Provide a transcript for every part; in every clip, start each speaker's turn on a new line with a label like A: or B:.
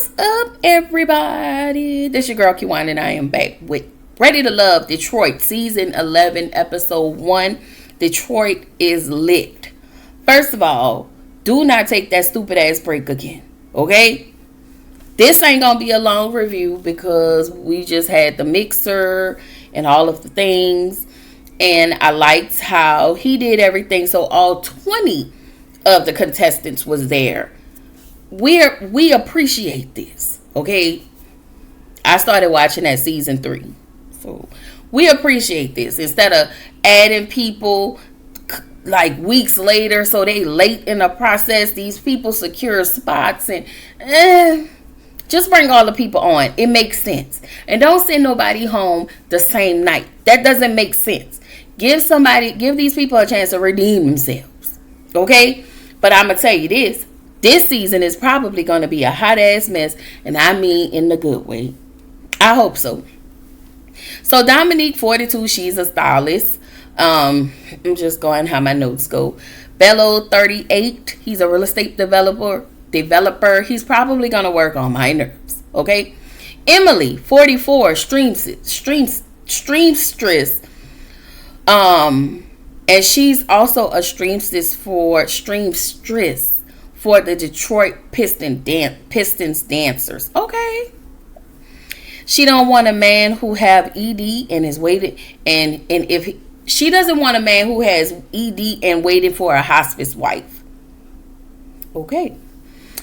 A: What's up, everybody? This your girl Kiwana, and I am back with Ready to Love Detroit, Season 11, Episode 1. Detroit is lit. First of all, do not take that stupid ass break again, okay? This ain't gonna be a long review because we just had the mixer and all of the things, and I liked how he did everything, so all 20 of the contestants was there. We appreciate this, okay? I started watching at season 3, so we appreciate this instead of adding people like weeks later, so they late in the process. These people secure spots and just bring all the people on. It makes sense, and don't send nobody home the same night. That doesn't make sense. Give these people a chance to redeem themselves, okay? But I'm gonna tell you this. This season is probably going to be a hot ass mess, and I mean in the good way. I hope so. So Dominique, 42, she's a stylist. I'm just going how my notes go. Bello, 38, he's a real estate developer. He's probably going to work on my nerves, okay? Emily, 44, streamstress. And she's also a streamstress for the Detroit Pistons dancers. Okay. She don't want a man who have ED and is waiting, and if she doesn't want a man who has ED and waiting for a hospice wife. Okay.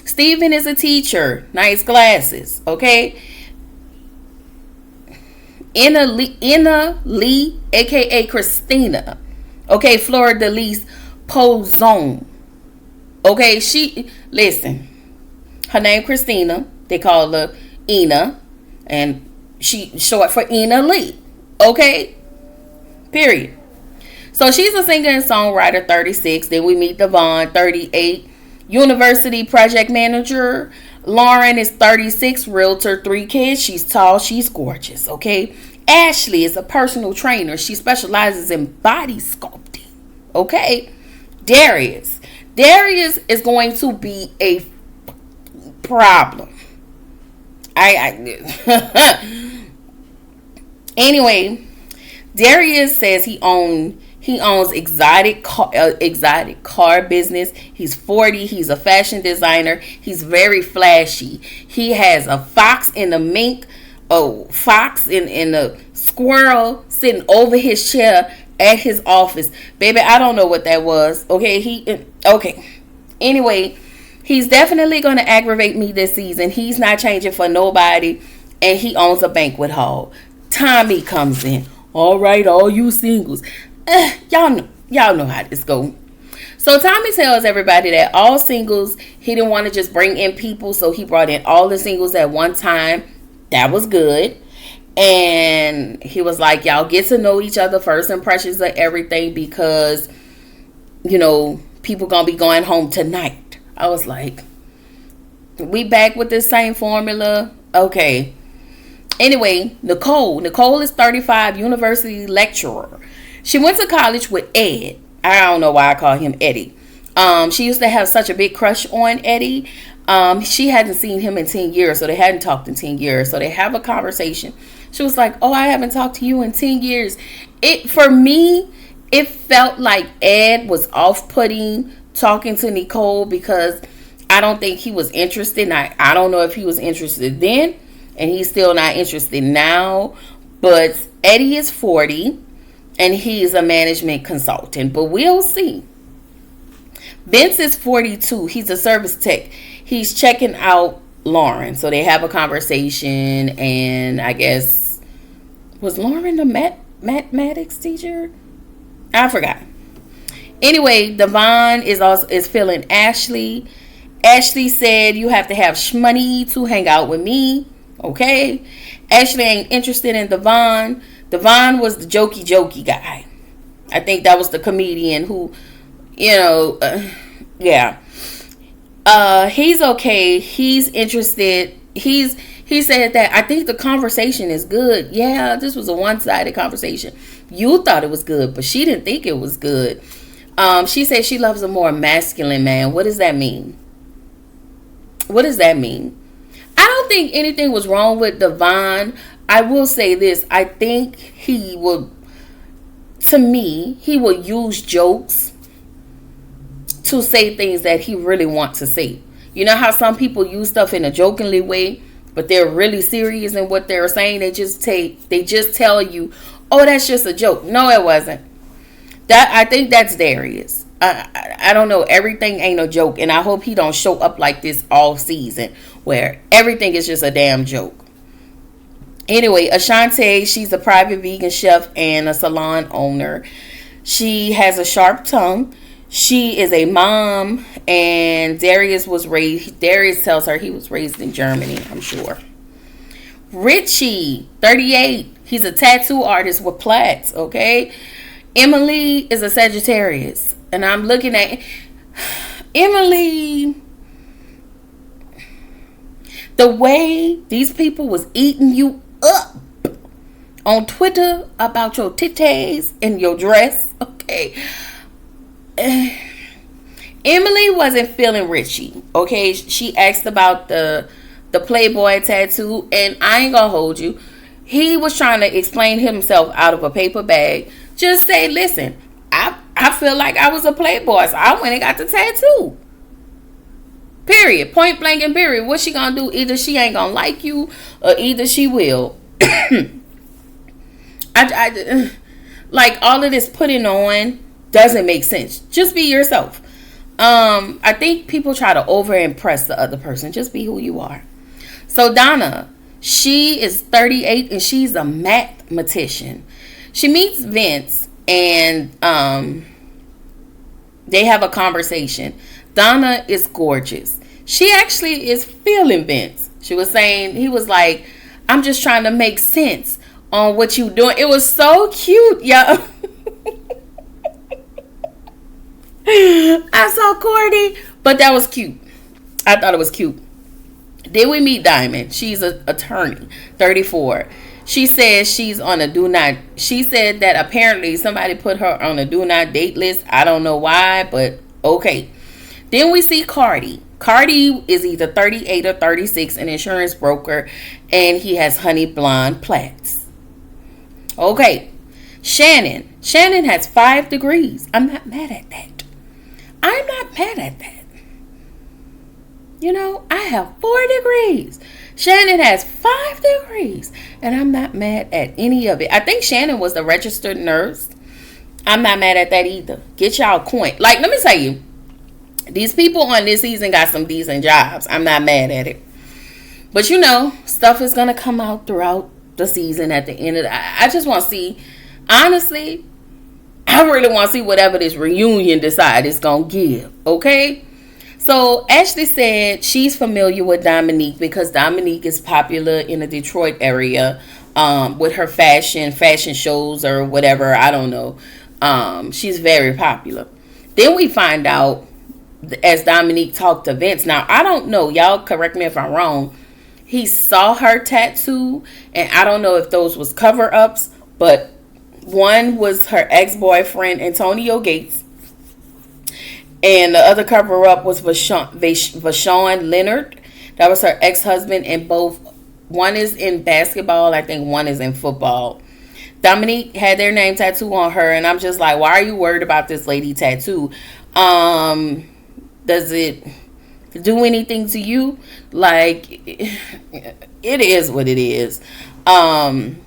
A: Steven is a teacher, nice glasses. Okay. Inna Lee, aka Christina. Okay, Florida Lis Pozone. Okay, listen, her name Christina, they call her Ina, and she short for Ina Lee, okay, period. So she's a singer and songwriter, 36, then we meet Devon, 38, university project manager. Lauren is 36, realtor, 3 kids, she's tall, she's gorgeous, okay. Ashley is a personal trainer, she specializes in body sculpting, okay. Darius is going to be a problem. Anyway, Darius says he owns exotic car business. He's 40. He's a fashion designer. He's very flashy. He has a fox and a mink, fox and a squirrel sitting over his chair at his office. Baby, I don't know what that was. Okay, okay. Anyway, he's definitely going to aggravate me this season. He's not changing for nobody, and he owns a banquet hall. Tommy comes in. All right, all you singles. Y'all know how this go. So Tommy tells everybody that all singles, he didn't want to just bring in people, so he brought in all the singles at one time. That was good. And he was like, y'all get to know each other, first impressions of everything, because, you know, people gonna be going home tonight. I was like, we back with the same formula? Okay. Anyway, Nicole is 35, university lecturer. She went to college with Ed. I don't know why I call him Eddie. She used to have such a big crush on Eddie. She hadn't seen him in 10 years, so they hadn't talked in 10 years. So they have a conversation. She was like, oh, I haven't talked to you in 10 years. For me, it felt like Ed was off-putting talking to Nicole because I don't think he was interested. I don't know if he was interested then, and he's still not interested now. But Eddie is 40, and he's a management consultant. But we'll see. Vince is 42. He's a service tech. He's checking out Lauren. So they have a conversation, and I guess, was Lauren the mathematics teacher? I forgot. Anyway, Devon is feeling Ashley. Ashley said, you have to have shmoney to hang out with me. Okay. Ashley ain't interested in Devon. Devon was the jokey guy. I think that was the comedian who, yeah. He's okay. He's interested. He said that I think the conversation is good. Yeah, this was a one-sided conversation. You thought it was good, but she didn't think it was good. She said she loves a more masculine man. What does that mean? What does that mean? I don't think anything was wrong with Devon. I will say this. I think he will, to me, he will use jokes to say things that he really wants to say. You know how some people use stuff in a jokingly way, but they're really serious in what they're saying. They just tell you, "Oh, that's just a joke." No, it wasn't. I think that's Darius. I don't know. Everything ain't a joke, and I hope he don't show up like this all season, where everything is just a damn joke. Anyway, Ashante, she's a private vegan chef and a salon owner. She has a sharp tongue. She is a mom, and Darius tells her he was raised in Germany, I'm sure. Richie, 38. He's a tattoo artist with plaits, okay? Emily is a Sagittarius. And I'm looking at Emily. The way these people was eating you up on Twitter about your titties and your dress, okay? Emily wasn't feeling Richie, okay? She asked about the Playboy tattoo, and I ain't gonna hold you. He was trying to explain himself out of a paper bag. Just say, listen, I feel like I was a playboy, so I went and got the tattoo. Period. Point blank and period. What she gonna do? Either she ain't gonna like you, or either she will. I like all of this putting on doesn't make sense. Just be yourself. I think people try to over impress the other person. Just be who you are. So Donna, she is 38 and she's a mathematician. She meets Vince and they have a conversation. Donna is gorgeous. She actually is feeling Vince. She was saying, he was like, I'm just trying to make sense on what you doing. It was so cute, y'all. I saw corny, but that was cute. I thought it was cute. Then we meet Diamond. She's an attorney, 34. She says she's on a do not. She said that apparently somebody put her on a do not date list. I don't know why, but okay. Then we see Cardi. Cardi is either 38 or 36, an insurance broker, and he has honey blonde plaits. Okay. Shannon. Shannon has 5 degrees. I'm not mad at that. I'm not mad at that. You know, I have 4 degrees. Shannon has 5 degrees. And I'm not mad at any of it. I think Shannon was the registered nurse. I'm not mad at that either. Get y'all coin. Like, let me tell you. These people on this season got some decent jobs. I'm not mad at it. But you know, stuff is going to come out throughout the season at the end of the... I just want to see... Honestly, I really want to see whatever this reunion decide it's going to give. Okay? So Ashley said she's familiar with Dominique because Dominique is popular in the Detroit area with her fashion shows or whatever. I don't know. She's very popular. Then we find out as Dominique talked to Vince. Now, I don't know. Y'all correct me if I'm wrong. He saw her tattoo, and I don't know if those was cover-ups, but one was her ex-boyfriend, Antonio Gates. And the other cover-up was Vashawn Leonard. That was her ex-husband, and both, one is in basketball, I think one is in football. Dominique had their name tattoo on her, and I'm just like, why are you worried about this lady tattoo? Does it do anything to you? Like, it is what it is. And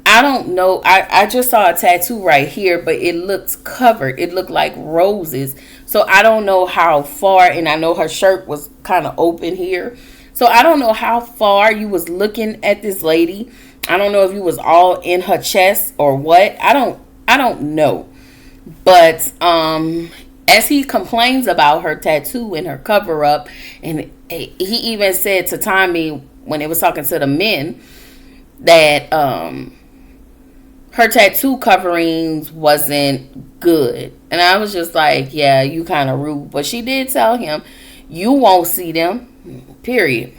A: I don't know. I just saw a tattoo right here, but it looks covered. It looked like roses. So I don't know how far, and I know her shirt was kind of open here. So I don't know how far you was looking at this lady. I don't know if you was all in her chest or what. I don't know. But as he complains about her tattoo and her cover up, and he even said to Tommy when they was talking to the men that her tattoo coverings wasn't good. And I was just like, yeah, you kind of rude. But she did tell him, you won't see them, period.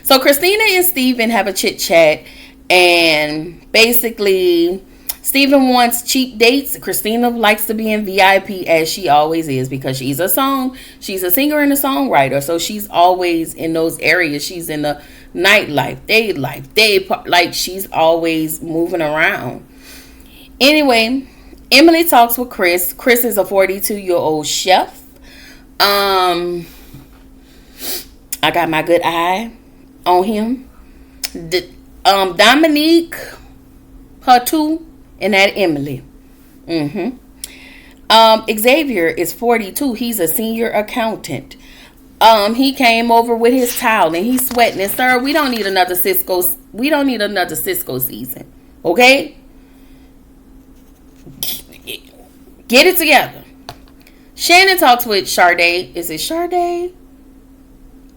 A: So Christina and Steven have a chit chat, and basically Steven wants cheap dates. Christina likes to be in VIP as she always is because she's a singer and a songwriter. So she's always in those areas. She's in the nightlife, like she's always moving around. Anyway, Emily talks with Chris. Chris is a 42-year-old chef. I got my good eye on him. Dominique, her too, and that Emily. Xavier is 42. He's a senior accountant. He came over with his towel and he's sweating. And sir, we don't need another Cisco. We don't need another Cisco season. Okay? Get it together. Shannon talks with Sade. Is it Sade?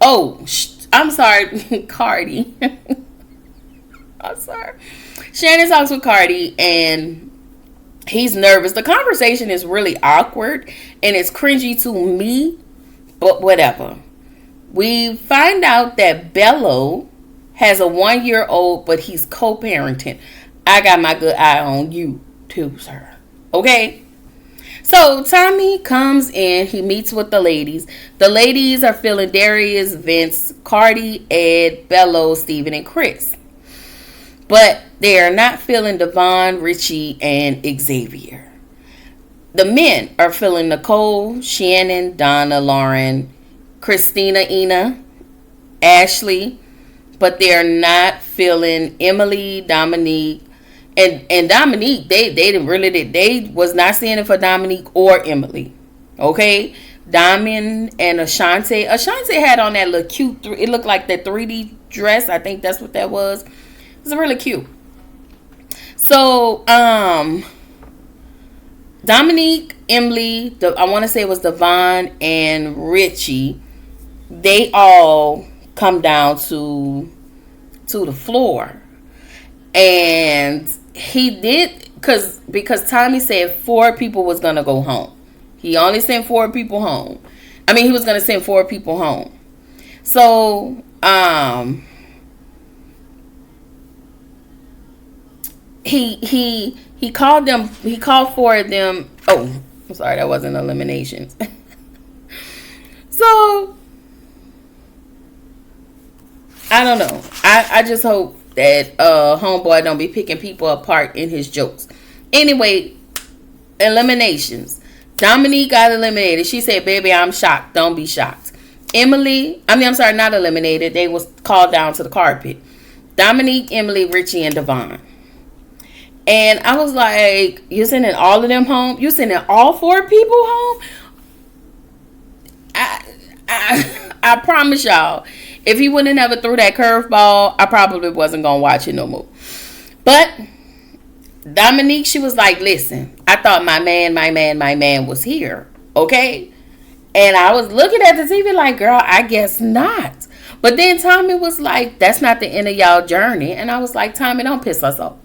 A: Oh, I'm sorry, Cardi. I'm sorry. Shannon talks with Cardi and he's nervous. The conversation is really awkward and it's cringy to me, but whatever. We find out that Bello has a 1-year-old, but he's co-parenting. I got my good eye on you too, sir. Okay? So Tommy comes in. He meets with the ladies. The ladies are feeling Darius, Vince, Cardi, Ed, Bello, Steven, and Chris. But they are not feeling Devon, Richie, and Xavier. The men are feeling Nicole, Shannon, Donna, Lauren, Christina, Ina, Ashley. But they are not feeling Emily, Dominique. And Dominique, they was not seeing it for Dominique or Emily. Okay? Diamond and Ashante. Ashante had on that little cute, it looked like that 3D dress. I think that's what that was. It was really cute. So, Dominique, Emily, I want to say it was Devon and Richie. They all come down to the floor. And he did, because Tommy said 4 people was going to go home. He only sent 4 people home. I mean, he was going to send 4 people home. So, he called them, he called 4 of them. Oh, I'm sorry, that wasn't eliminations. So, I don't know. I just hope that homeboy don't be picking people apart in his jokes. Anyway, eliminations. Dominique got eliminated. She said, baby, I'm shocked. Don't be shocked. Emily, I'm sorry, not eliminated. They was called down to the carpet. Dominique, Emily, Richie, and Devon. And I was like, you're sending all of them home? You're sending all 4 people home? I promise y'all, if he wouldn't have never threw that curveball, I probably wasn't going to watch it no more. But Dominique, she was like, listen, I thought my man was here. Okay? And I was looking at the TV like, girl, I guess not. But then Tommy was like, that's not the end of y'all journey. And I was like, Tommy, don't piss us off.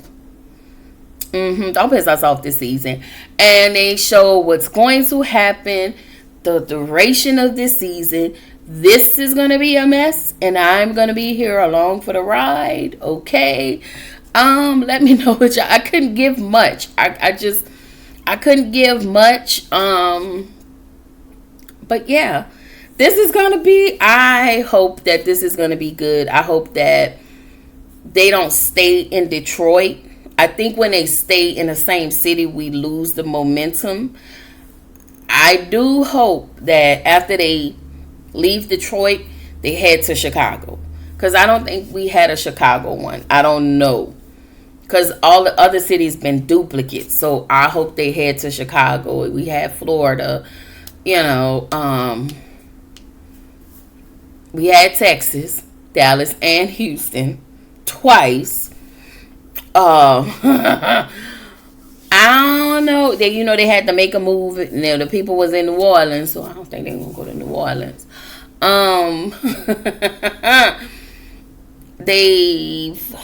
A: Don't piss us off this season. And they show what's going to happen, the duration of this season. This is going to be a mess, and I'm going to be here along for the ride, okay? Let me know what y'all... I couldn't give much. I couldn't give much. But yeah, this is going to be... I hope that this is going to be good. I hope that they don't stay in Detroit. I think when they stay in the same city, we lose the momentum. I do hope that after they leave Detroit, they head to Chicago. Because I don't think we had a Chicago one. I don't know. Because all the other cities been duplicates. So I hope they head to Chicago. We had Florida. We had Texas, Dallas, and Houston twice. I don't know. They had to make a move. The people was in New Orleans, so I don't think they're gonna go to New Orleans. They've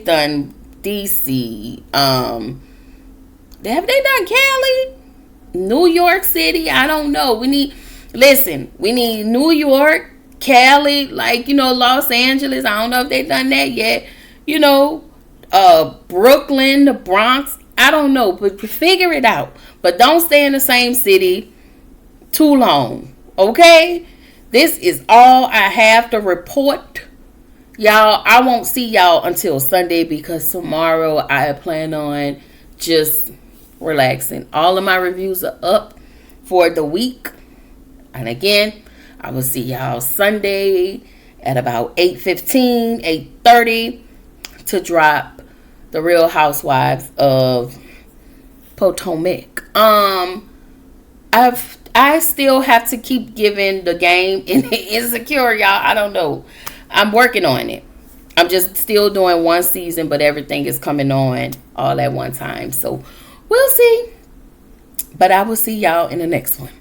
A: done DC. Have they done Cali? New York City? I don't know. We need New York, Cali, Los Angeles. I don't know if they've done that yet. Brooklyn, the Bronx. I don't know, but figure it out. But don't stay in the same city too long. Okay? This is all I have to report. Y'all, I won't see y'all until Sunday because tomorrow I plan on just relaxing. All of my reviews are up for the week. And again, I will see y'all Sunday at about 8:15, 8:30 to drop The Real Housewives of Potomac. I still have to keep giving the game in Insecure, y'all. I don't know. I'm working on it. I'm just still doing one season, but everything is coming on all at one time. So we'll see. But I will see y'all in the next one.